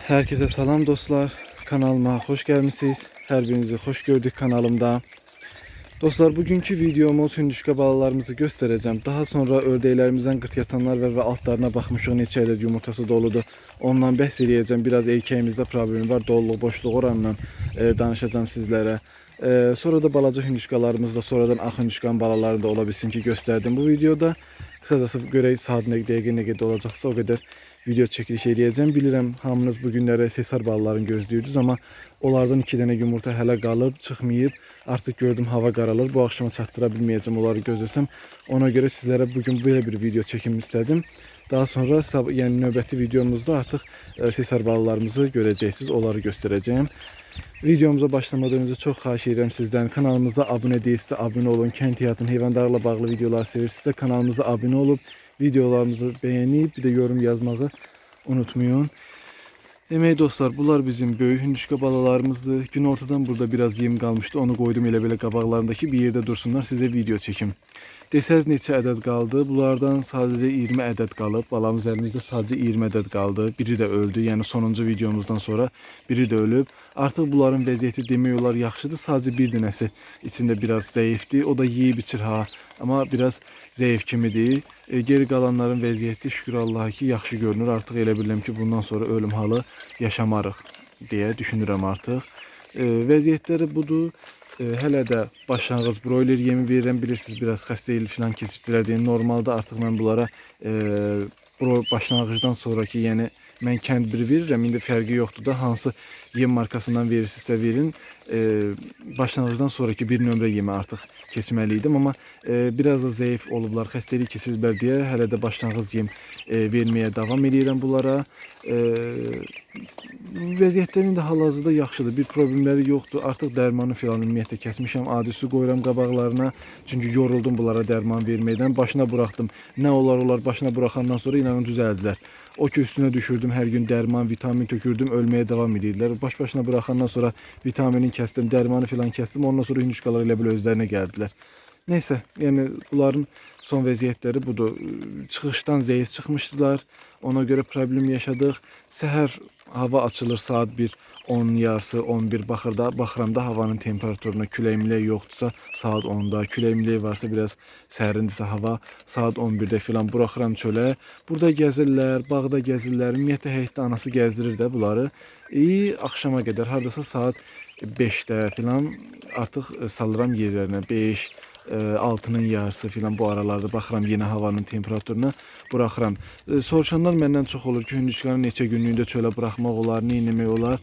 Herkese salam dostlar. Kanalıma hoş gelmişsiniz. Her birinizi hoş gördük kanalımda. Dostlar, bugünkü videomuz hündüşka balalarımızı göstereceğim. Daha sonra ördəklərimizdən qırt yatanlar ve altlarına baxmışıq, neçə ədəd yumurtası doludur. Ondan bəhs edəcəm. Biraz erkəyimizdə problem var. Doluluq, boşluq oranla danışacağım sizlərə. Sonra da balaca hündüşkalarımız da sonradan ağ hündüşkanın balalarını da ola bilsin ki gösterdim bu videoda. Kısacası görək saat nə dəqiqə nə qədər olacaqsa o qədər video çəkiliş edəcəm. Bilirəm hamınız bu günlərə sesar balalarını gözləyirdiniz, amma onlardan 2 dənə yumurta hələ qalıb, çıxmayıb. Artıq gördüm hava qaralır. Bu axşama çatdıra bilməyəcəm onları gözləsəm. Ona görə sizlərə bugün belə bir video çəkim istədim. Daha sonra yəni növbəti videomuzda artıq sesar balalarımızı görəcəksiniz. Onları göstərəcəyim. Videomuza başlamadan önce çok xahiş edirəm sizdən kanalımıza abunə deyilsə abunə olun. Kənd həyatının heyvandarla bağlı videolar sevirsinizsə kanalımıza abunə olub videolarımızı bəyənib bir də yorum yazmağı unutmayın. Demək dostlar, bunlar bizim böyük hündüşka balalarımızdır. Gün ortadan burada biraz yem qalmışdı. Onu qoydum elə belə qabaqlarındakı bir yerdə dursunlar, sizə video çekim. Desəz neçə ədəd qaldı? Bunlardan sadəcə 20 ədəd qalıb. Balamız əlimizdə sadəcə 20 ədəd qaldı. Biri də öldü. Yəni sonuncu videomuzdan sonra biri də ölüb. Artıq bunların vəziyyəti demək olar yaxşıdır. Sadəcə bir dənəsi içində biraz zəifdir. O da yeyib içir ha. Amma biraz zəif kimidir. Geri qalanların vəziyyəti şükür Allaha ki yaxşı görünür. Artıq elə bilirəm ki bundan sonra ölüm halı yaşamarıq deyə düşünürəm artıq. Vəziyyətləri budur. Hələ də başlanğıc broiler yemi verirəm. Bilirsiniz biraz xəstəlik falan keçirdilər deyə. Normalda artıq mən bunlara başlanğıcdan sonraki, yəni mən kənd biri verirəm. İndi fərqi yoxdur da hansı yem markasından verirsinizsə verin. Başlanğıcdan sonraki bir nömrə yemi artıq keçməliydim, amma biraz da zəif olublar, xəstəlik keçirdilər deyə hələ də başlanğıc yem verməyə davam edirəm bunlara. Vəziyyətlərin də hal-hazırda yaxşıdır. Bir problemləri yoxdur. Artıq dərmanı filan ümumiyyətlə kəsmişəm. Adi su qoyuram qabaqlarına. Çünki yoruldum bunlara dərman verməkdən. Başına buraxdım. Nə olar başına buraxandan sonra inanın düzəldilər. O ki üstünə düşürdüm. Hər gün dərman, vitamin tökürdüm. Ölməyə davam edirlər. Başına buraxandan sonra vitaminin kəsdim, dərmanı filan kəsdim. Ondan sonra hündüşkalar elə bil özlərinə gəldilər. Neyse, yəni bunların son vəziyyətləri budur. Çıxışdan zəif çıxmışdılar. Ona görə problem yaşadıq. Səhər hava açılır saat 1, 10 yarısı, 11 baxıram da havanın temperaturuna, küləklilik yoxdursa saat 10'da, küləklilik varsa biraz sərindirsə hava saat 11'də filan buraxıram çölə. Burada gəzirlər, bağda gəzirlər. Ümumiyyətlə həyətdə anası gəzdirir də bunları. Axşama qədər hardasa saat 5'də filan artıq salıram yerlərinə. 5 6'nın yarısı filan bu aralarda baxıram yeni havanın temperaturuna buraxıram. Soruşanlar məndən çox olur ki, hündüşkanı neçə günlüyündə çölə buraxmaq olar, nə etmək olar?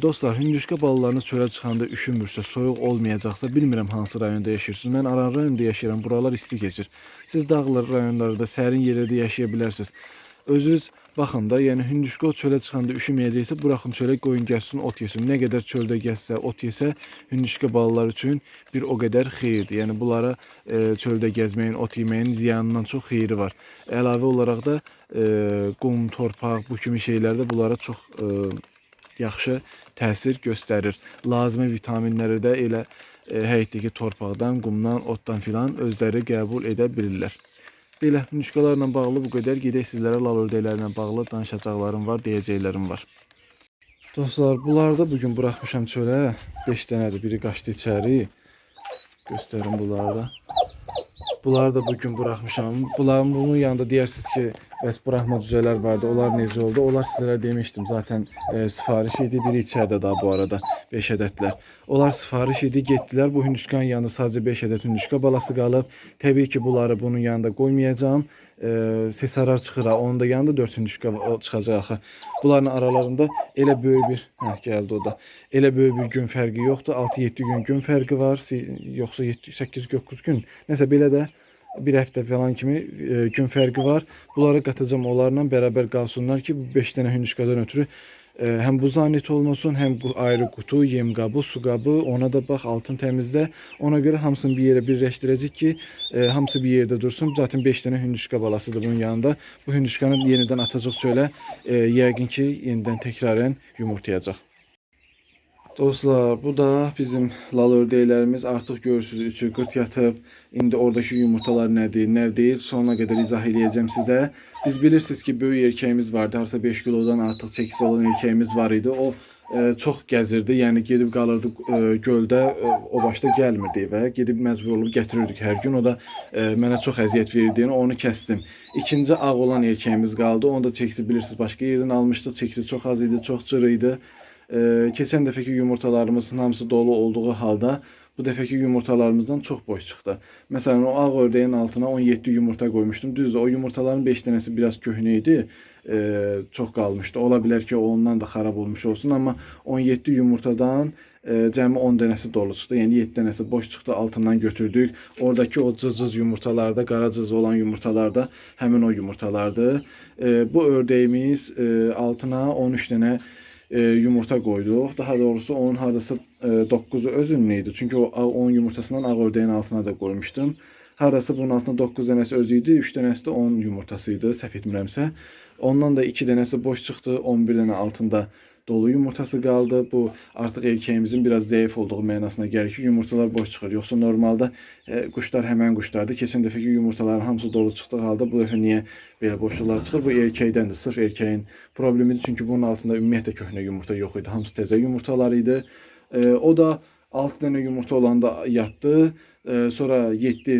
Dostlar, hündüşka balalarınız çölə çıxanda üşümürsə, soyuq olmayacaqsa, bilmirəm hansı rayonda yaşayırsınız. Mən Aran rayonunda yaşayıram, buralar isti keçir. Siz dağlar rayonlarda, sərin yerlərdə yaşaya bilərsiniz. Özünüz baxın da, yəni hündüşka çölə çıxanda üşüməyəcəksə, buraxın çölə, qoyun gəlsin, ot yesin. Nə qədər çöldə gəzsə, ot yesə, hündüşka balalar üçün bir o qədər xeyirdir. Yəni bunlara çöldə gəzməyin, ot yeməyin ziyanından çox xeyiri var. Əlavə olaraq da qum, torpaq, bu kimi şeylər də bunlara çox yaxşı təsir göstərir. Lazımi vitaminləri də elə həyətdəki torpaqdan, qumdan, otdan filan özləri qəbul edə bilirlər. Belə hündüşkalarla bağlı bu qədər. Gedək sizlərə lal ördəklərlə bağlı danışacaqlarım var, deyəcəklərim var. Dostlar, bunları da bugün buraxmışam çölə. 5 dənədir, biri qaçdı içəri. Göstərim bunları da. Bunları da bugün buraxmışam. Bunun yanında deyirsiniz ki, bəs buraxma cücələr vardı. Onlar necə oldu? Onlar sizlərə demişdim. Zaten sifariş idi. Biri içərdə daha bu arada 5 ədədlər. Onlar sifariş idi, getdilər. Bu hündüşkanın yanında sadəcə 5 ədəd hündüşka balası qalıb. Təbii ki, bunları bunun yanında qoymayacağım. Sesarar çıxır. Onun da yanında 4 hündüşka çıxacaq axı. Bunların aralarında elə böyük bir, gəldi o da. Elə böyük bir gün fərqi yoxdur. 6-7 gün fərqi var. Yoxsa 8-9 gün. Nəsə belə də bir həftə falan kimi gün fərqi var. Bunları qatacağım, onlarla bərabər qalsınlar ki, bu 5 dənə hündüşkadan ötürü hem bu zannet olmasın, hem bu ayrı kutu, yem qabı, su qabı, ona da bax, altın təmizlə. Ona görə hamısını bir yerə birləşdirəcək ki, hamısı bir yerdə dursun. Zaten 5 dənə hündüşka balasıdır bunun yanında. Bu hündüşkanı yenidən atacaq çölə. Yəqin ki, yenidən təkrarən yumurtayacaq. Dostlar, bu da bizim lal ördəklərimiz. Artıq görürsünüz, üçü qırt yatıb. İndi oradakı yumurtalar nədir, nə deyil, sonuna qədər izah eləyəcəm sizə. Biz bilirsiniz ki, böyük erkəyimiz vardı. Harasa 5 kilodan artıq çəkisi olan erkəyimiz var idi. O çox gəzirdi. Yəni gedib qalırdı göldə, o başda gəlmirdi evə. Gedib məcbur olub gətirirdik hər gün. O da mənə çox əziyyət verirdi. Yəni onu kəsdim. İkinci ağ olan erkəyimiz qaldı. Onu da çəkisi bilirsiniz, başqa yerdən almışdıq. Çəkisi çox az idi, çox cırı idi. Keçən dəfəki yumurtalarımızın hamısı dolu olduğu halda bu dəfəki yumurtalarımızdan çox boş çıxdı. Məsələn, o ağ ördəyin altına 17 yumurta qoymuşdum. Düzdür, o yumurtaların 5 dənəsi biraz köhnə idi. Çox qalmışdı. Ola bilər ki, ondan da xarab olmuş olsun, amma 17 yumurtadan cəmi 10 dənəsi dolu çıxdı. Yəni 7 dənəsi boş çıxdı, altından götürdük. Oradakı o cız-cız yumurtalarda, qara cız olan yumurtalarda həmin o yumurtalardır. Bu ördəyimiz altına 13 dənə yumurta koyduk. Daha doğrusu onun hardası 9'u özünlüydü. Çünkü o 10 yumurtasından ağ ördeğin altına da koymuştum. Hardası bunun altında 9 dənəsi özüydü, 3 dənəsi də 10 yumurtasıydı, səhv etmirəmsə. Ondan da 2 dənəsi boş çıxdı, 11 dənə altında dolu yumurtası qaldı. Bu artıq erkəyimizin biraz zəif olduğu mənasına gəlir ki, yumurtalar boş çıxır. Yoxsa normalda quşlar həmən quşlardır. Keçən dəfəki yumurtaların hamısı dolu çıxdığı halda bu dəfə niyə belə boşluqlar çıxır? Bu erkəkdəndir, sırf erkəyin problemidir. Çünki bunun altında ümumiyyətlə köhnə yumurta yox idi. Hamısı təzə yumurtalar idi. O da 6 dənə yumurta olanda yatdı. Sonra 7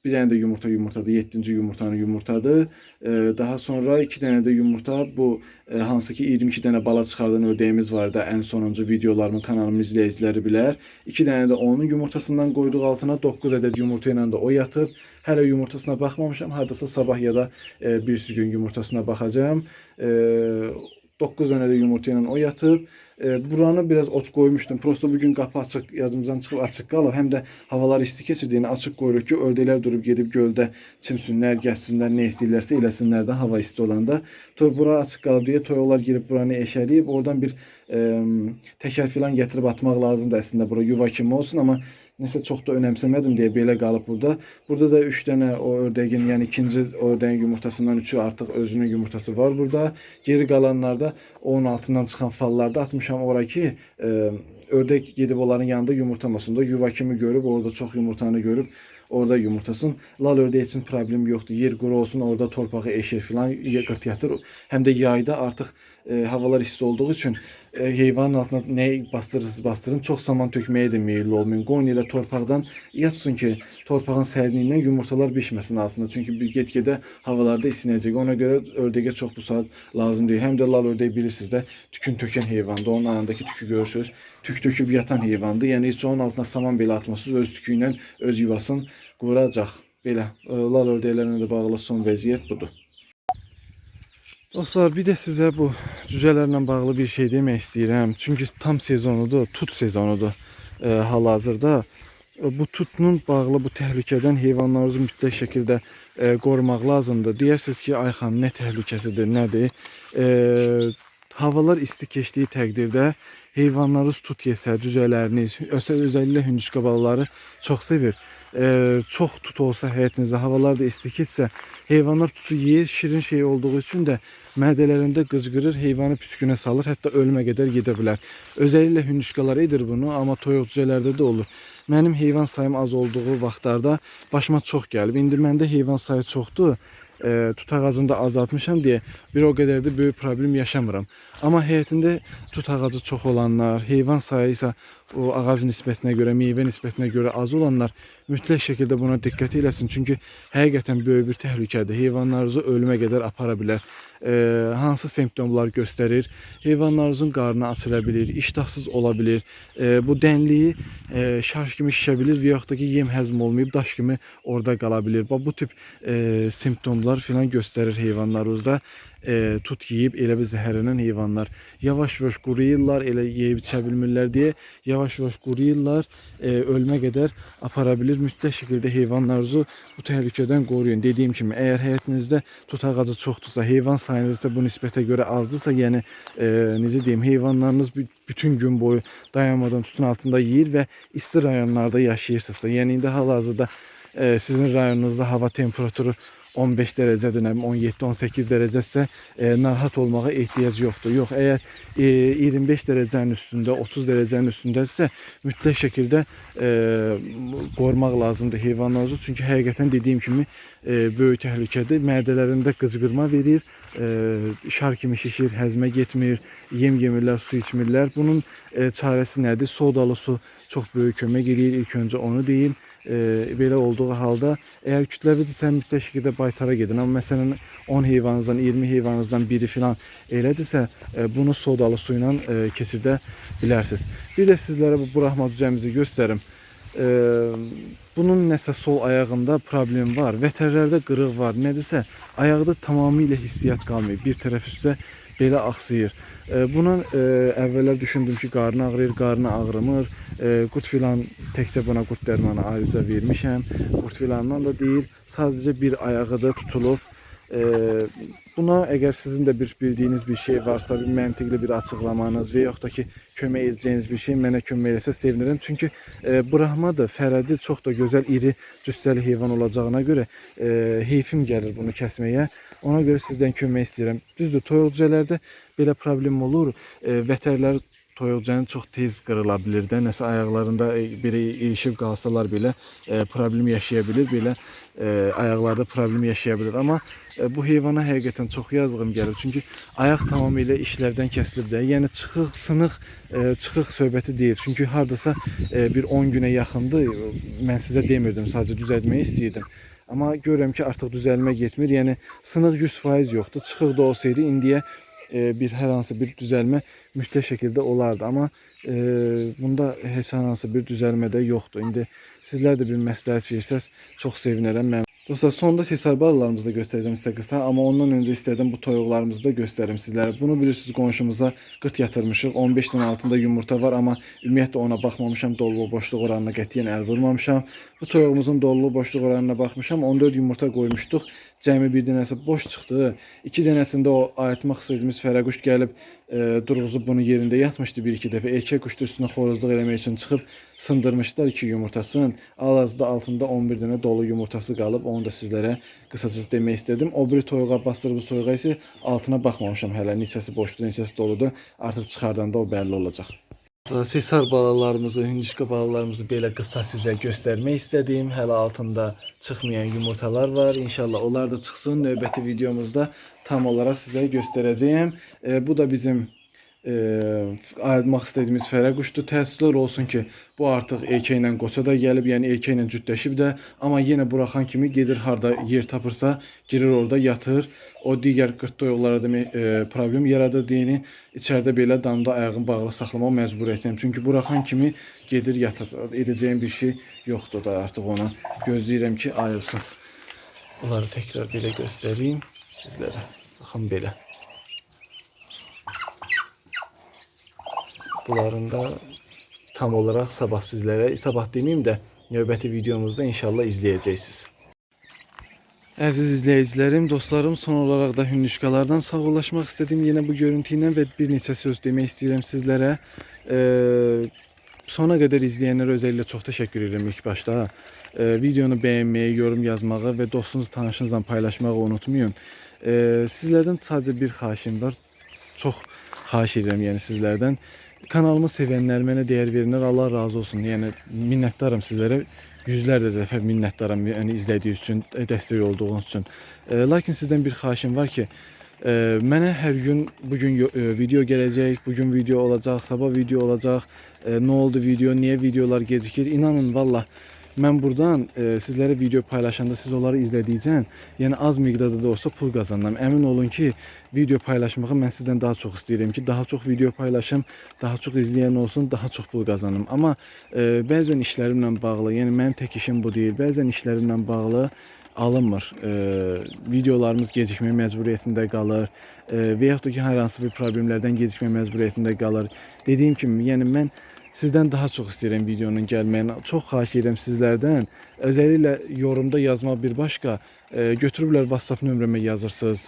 bir dənə də yumurtadı. 7-ci yumurtanı yumurtadı. Daha sonra 2 dənə də yumurta, bu hansı ki 22 dənə bala çıxardan ördəyimiz var da, ən sonuncu videolarımı kanalımın izləyiciləri bilər. 2 dənə də onun yumurtasından qoyduq altına, 9 ədəd yumurta ilə də o yatıb. Hələ yumurtasına baxmamışam. Hardasa sabah ya da bir gün yumurtasına baxacağım. 9 dənə də yumurta ilə o yatıb. Buranı biraz ot koymuştum. Prosto bugün qapı açıq, yadımızdan çıxıb açıq qalıb. Həm də havalar isti keçirdiyini açıq qoyuruq ki, ördəklər durub gedib göldə çimsinlər, gəzsinlər, nə istəyirlərsə eləsinlər də hava isti olanda. Toy bura açıq qalıb deyə toyuqlar girib buranı eşəliyib. Oradan bir təkər filan gətirib atmaq lazımdır əslində, bura yuva kimi olsun, amma nəsə çox da önəmsəmədim deyə belə qalıb burada. Burada da 3 dənə o ördəyin, yəni ikinci ördəyin yumurtasından 3'ü artıq özünün yumurtası var burada. Geri qalanlarda onun altından çıxan fallarda atmışam ora ki, ördək gedib onların yanında yumurtamasın da, yuva kimi görüb, orada çox yumurtanı görüb orada yumurtasın. Lal ördək üçün problem yoxdur. Yer quru olsun, orada torpağı eşir filan, qırt yatır. Həm də yayda artıq havalar isti olduğu üçün heyvanın altına nə bastırırsınız bastırın, çox saman tökməyə də meyilli olmayın. Qoyun elə torpaqdan yatsın ki, torpağın sərtliyindən yumurtalar bişməsin altında. Çünki bir get-gedə havalarda isinəcək. Ona görə ördəyə çox bu saat lazım deyil. Həm də lal ördək bilirsiniz də tükün tökən heyvandır. Onun ayağındakı tükü görürsünüz. Tük töküb yatan heyvandır. Yəni heç onun altına saman belə atmasınız, öz tükü ilə öz yuvasını quracaq. Belə lal ördəklərlə də bağlı son vəziyyət budur. Dostlar, bir də sizə bu cücələrlə bağlı bir şey demək istəyirəm. Çünki tam sezonudur, tut sezonudur hal-hazırda. Bu tutunun bağlı bu təhlükədən heyvanlarınızı mütləq şəkildə qorumaq lazımdır. Deyirsiniz ki, Ayxan, nə təhlükəsidir, nədir? Havalar isti keçdiyi təqdirdə heyvanlarınız tut yesə, cücələriniz, özəlliklə hündüşka balaları çox sevir. Çox tut olsa həyətinizdə, havalar da isti keçsə, heyvanlar tutu yeyir, şirin şey olduğu üçün də mədələrində qıcqırır, heyvanı püskünə salır, hətta ölümə qədər gedə bilər. Özəlliklə hündüşkalar edir bunu, amma toyuq cücələrdə də olur. Mənim heyvan sayım az olduğu vaxtlarda başıma çox gəlib. İndi məndə heyvan sayı çoxdur. Tut ağacını da azaltmışam deyə bir o qədər də böyük problem yaşamıram. Amma həyətində tut ağacı çox olanlar, heyvan sayı isə o ağac nisbətinə görə, meyvə nisbətinə görə az olanlar mütləq şəkildə buna diqqət eləsin. Çünki həqiqətən böyük bir təhlükədir. Heyvanlarınızı ölümə qədər apara bilər. Hansı semptomlar göstərir? Heyvanlarınızın qarnı açıla bilir, iştahsız ola bilir. Bu dənliyi şarj kimi şişə bilir və yaxud da ki, yem həzm olmayıb daş kimi orada qala bilir. Bu tip semptomlar filan göstərir heyvanlarınızda. Tut yeyib elə bir zəhərlənən heyvanlar yavaş-yavaş quruyurlar, elə yeyib içə bilmirlər deyə yavaş-yavaş quruyurlar, ölmə qədər apara bilir. Mütləq şəkildə heyvanlarınızı bu təhlükədən qoruyun. Dediyim kimi, əgər həyətinizdə tut ağacı çoxdursa, heyvan sayınız da bu nisbətə görə azdırsa, yəni necə deyim, heyvanlarınız bütün gün boyu dayanmadan tutun altında yeyir və isti rayonlarda yaşayırsınızsa, yəni indi hal-hazırda sizin rayonunuzda hava temperaturu 15 dərəcədir, 17-18 dərəcəsə narahat olmağa ehtiyac yoxdur. Yox, əgər 25 dərəcənin üstündə, 30 dərəcənin üstündəsə mütləq şəkildə qorumaq lazımdır heyvanlarınızı. Çünki həqiqətən dediyim kimi böyük təhlükədir. Mədələrində qızqırma verir, şar kimi şişir, həzmə getmir, yem yemirlər, su içmirlər. Bunun çarəsi nədir? Sodalı su çox böyük kömək edir. İlk öncə onu deyim. Belə olduğu halda əgər kütləvidirsə mütləq şəkildə baytara gedin. Amma məsələn 10 heyvanınızdan, 20 heyvanınızdan biri filan elədirsə bunu sodalı su ilə keçirdə bilərsiniz. Bir də sizlərə bu buraxma düzəmizi göstərim. Bunun nəsə sol ayağında problem var. Vətərlərdə qırıq var. Nədirsə ayaqda tamamilə hissiyyat qalmıyor. Bir tərəf üstə belə axsıyır. Buna əvvəllər düşündüm ki, qarnı ağrıyır, qarnı ağrımır. Qurt filan təkcə buna qurt dərmanı ayrıca vermişəm. Qurt filandan da deyil, sadəcə bir ayağı da tutulub. Buna əgər sizin də bildiyiniz bir şey varsa, bir məntiqli bir açıqlamanız və yaxud da ki, kömək edəcəyiniz bir şey mənə kömək eləsə sevinirəm. Çünki Brahmadır, Fərədi çox da gözəl, iri, cüssəli heyvan olacağına görə heyfim gəlir bunu kəsməyə. Ona görə sizdən kömək istəyirəm. Düzdür, toyuqcələrdə belə problem olur. Vətərləri toyuqcanın çox tez qırıla bilir də. Nəsə ayaqlarında belə ilişib qalsalar belə problem yaşaya bilir. Belə ayaqlarda problem yaşaya bilir. Amma bu heyvana həqiqətən çox yazığım gəlir. Çünki ayaq tamamilə işlərdən kəsilib də. Yəni çıxıq, sınıq, çıxıq söhbəti deyil. Çünki hardasa bir 10 günə yaxındır. Mən sizə demirdim, sadəcə düzəltmək istəyirdim. Amma görürəm ki, artıq düzəlmə getmir. Yəni sınıq 100% yoxdur. Çıxıq da olsaydı indiyə hər hansı bir düzəlmə mütləq şəkildə olardı. Amma bunda heç hansı bir düzəlmə də yoxdur. İndi sizlər də bir məsləhət versəz çox sevinərəm. Dostlar, sonda sesar balalarımızı da göstərəcəm sizə qısa, amma ondan öncə istədim bu toyuqlarımızı da göstərim sizlərə. Bunu bilirsiniz, qonşumuza qırt yatırmışıq. 15 dənə altında yumurta var, amma ümumiyyətlə ona baxmamışam. Doluluq boşluq oranına qətiyyən əl vurmamışam. Bu toyuğumuzun doluluq boşluq oranına baxmışam. 14 yumurta qoymuşduq. Cəmi bir dənəsi boş çıxdı. 2 dənəsində o ayıtmaq istədiyimiz fərəquş gəlib durğuzub bunun yerində yatmışdı bir-iki dəfə. Erkək quş da üstünə xoruzluq eləmək üçün çıxıb sındırmışlar 2 yumurtasını. Hal-hazırda altında 11 dənə dolu yumurtası qalıb. Onu da sizlərə qısacası demək istədim. O biri toyuğa, bastırdığımız toyuğa isə altına baxmamışam hələ. Neçəsi boşdur, neçəsi doludur. Artıq çıxardanda o bəlli olacaq. Sesar balalarımızı, hündüşka balalarımızı belə qısa sizə göstərmək istədim. Hələ altında çıxmayan yumurtalar var. İnşallah onlar da çıxsın. Növbəti videomuzda tam olaraq sizə göstərəcəyəm. Bu da bizim ayırmaq istədiyimiz fərəquşdur. Təəssüflər olsun ki, bu artıq erkəklə qoça da gəlib, yəni erkəklə cütləşib də, amma yenə buraxan kimi gedir harda yer tapırsa, girir orada yatır. O digər qırt toyuqlara da problem yaradır deyini. İçəridə belə damda ayağını bağlı saxlamaq məcburiyyətiyəm. Çünki buraxan kimi gedir yatır. Edəcəyim bir şey yoxdur da artıq ona. Gözləyirəm ki, ayılsın. Bunları təkrar belə göstəreyim sizlərə. Baxın belə. Bunların da tam olaraq sabah sizlərə, sabah demeyeyim də növbəti videomuzda inşallah izləyəcəksiniz. Əziz izləyicilərim, dostlarım, son olaraq da hündüşkalardan sağollaşmaq istədim yenə bu görüntü ilə və bir neçə söz demək istəyirəm sizlərə. Sona qədər izləyənlərə özəlliklə çox təşəkkür edirəm ilk başda. Videonu bəyənməyi, yorum yazmağı və dostunuz, tanışınızla paylaşmağı unutmayın. Sizlərdən sadəcə bir xahişim var. Çox xahiş edirəm yəni sizlərdən. Kanalımı sevənlər, mənə dəyər verənlər, Allah razı olsun. Yəni minnətdaram sizlərə. Yüzlərlə dəfə minnətdaram yəni izlədiyiniz üçün, dəstək olduğunuz üçün. Lakin sizdən bir xahişim var ki, mənə hər gün bugün video gələcək, bugün video olacaq, sabah video olacaq. Nə oldu video, niyə videolar gecikir? İnanın valla mən buradan sizlərə video paylaşanda siz onları izlədikcə, yəni az miqdarda da olsa pul qazanıram. Əmin olun ki, video paylaşmağı mən sizdən daha çox istəyirəm ki, daha çox video paylaşım, daha çox izləyən olsun, daha çox pul qazanım. Amma bəzən işlərimlə bağlı, yəni mənim tək işim bu deyil, bəzən işlərimlə bağlı alınmır. Videolarımız gecikmə məcburiyyətində qalır və yaxud da ki, hər hansı bir problemlərdən gecikmə məcburiyyətində qalır. Dediyim kimi, yəni mən sizdən daha çox istəyirəm videonun gəlməyini. Çox xahiş edirəm sizlərdən. Özəlliklə yorumda yazmaq bir başqa. Götürüblər WhatsApp nömrəmə yazırsınız.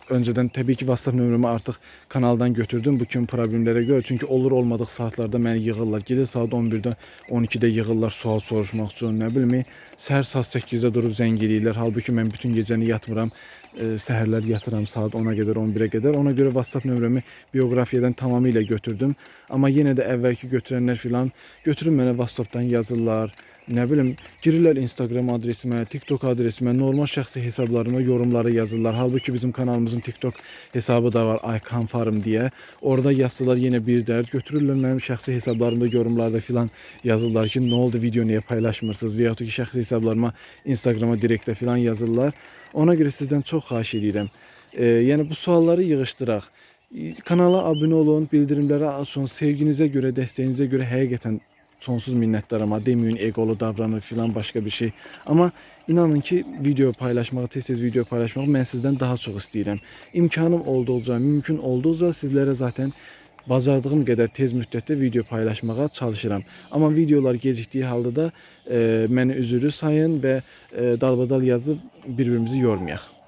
önceden tabii ki WhatsApp nömrəmi artıq kanaldan götürdüm bu kimi problemlərə görə. Çünki olur olmadıq saatlarda məni yığırlar. Gecə saat 11-də, 12-də yığırlar sual soruşmaq üçün, nə bilim, səhər saat 8-də durub zəng eləyirlər. Halbuki mən bütün gecəni yatmıram. Səhərlər yatıram saat 10-a qədər, 11-ə qədər. Ona görə WhatsApp nömrəmi bioqrafiyadan tamamilə götürdüm. Amma yenə də əvvəlki götürənlər filan götürüb mənə WhatsAppdan yazırlar. Nə bilim, girirlər Instagram adresimə, TikTok adresimə, normal şəxsi hesablarıma yorumları yazırlar. Halbuki bizim kanalımızın TikTok hesabı da var, Aykan Farm diye. Orada yazsalar yine bir dert. Götürürlər mənim şəxsi hesablarımda yorumlarda filan yazırlar ki, nə oldu, video niyə paylaşmırsınız? Və yaxud ki, şəxsi hesablarıma Instagrama direktə filan yazırlar. Ona görə sizdən çox xahiş edirəm. Yəni bu sualları yığışdıraq. Kanala abunə olun, bildirimləri açın. Sevginizə görə, dəstəyinizə görə həqiqətən sonsuz minnətdaram. Deməyin egolu davranır filan başqa bir şey. Amma inanın ki, video paylaşmağı, tez-tez video paylaşmağı mən sizdən daha çox istəyirəm. İmkanım olduqca, mümkün olduqca sizlərə zaten bacardığım qədər tez müddətdə video paylaşmağa çalışıram. Amma videolar gecikdiyi halda da məni üzürlü sayın və dalbadal yazıb bir-birimizi yormayaq.